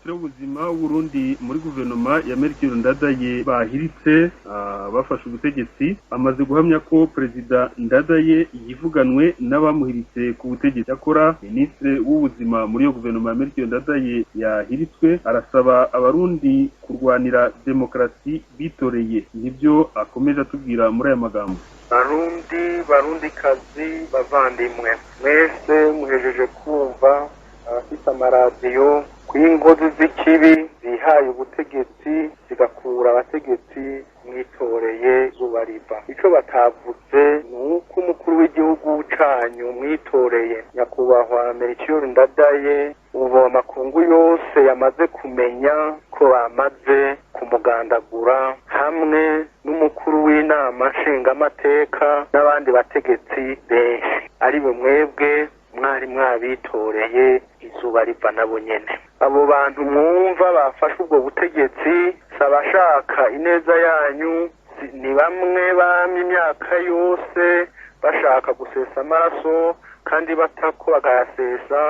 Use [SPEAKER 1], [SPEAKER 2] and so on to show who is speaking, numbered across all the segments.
[SPEAKER 1] Minisitiri w'ubuzima w'Uburundi muri guverinoma ya Melchior Ndadaye bahiritse bafashe ubutegetsi amaze guhamya ko Perezida Ndadaye yivuganwe n'abamuhiritse ku butegetsi. Akora Minisitiri w'ubuzima muri yo guverinoma ya Melchior Ndadaye yahiritswe arasaba abarundi kurwanira demokarasi bitoreye. Nibyo akomeje atubwira muri aya magambo.
[SPEAKER 2] Barundi kazi bavandimwe mwese muhejeje kumva abafite amaradiyo kw'inkozi z'ikibi zihaye ubutegetsi zigakura abategetsi mwitoreye zuba riva. Ico batavuze nuko umukuru w'igihugu canyu mwitoreye nyakubahwa Melchior Ndadaye ubu amakungu yose yamaze kumenya ko bamaze kumugandagura hamwe n'umukuru w'inama nshingamateka n'abandi bategetsi benshi ari bo mwebwe mwari mwabitoreye izuba riva nabo nyene. Abo bantu mwumva bafashe ubwo butegetsi sabashaka ineza yanyu, ni bamwe bamye imyaka yose bashaka gusesa amaraso kandi batako bagayasesa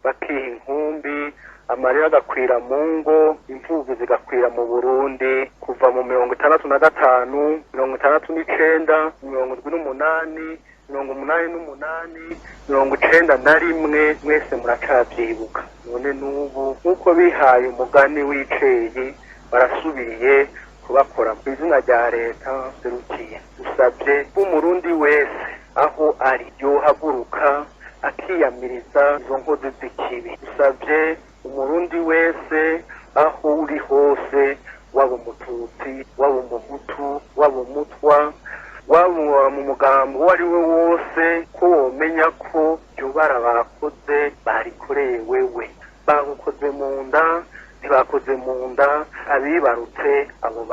[SPEAKER 2] bakiha inkumbi, amarira agakwira mu ngo, imvubu zigakwira mu Burundi kuva mu 65, 69, 78, 88, 91 mwese muracavyibuka. None n'ubu nk'uko bihaye umugani w'iceye barasubiye kubakora mu izina rya leta serukiye. Dusabye umurundi wese aho ari yohaguruka akiyamiriza izo nkozi z'ikibi. Dusabye umurundi wese aho uri hose, waba umututsi, waba umuhutu, waba umutwa, waba mu mugambo uwo ari we wose, ko womenya ko iryo bara bakoze barikoreye wewe. Bagukoze mu nda, ntibakoze mu nda abibarutse abo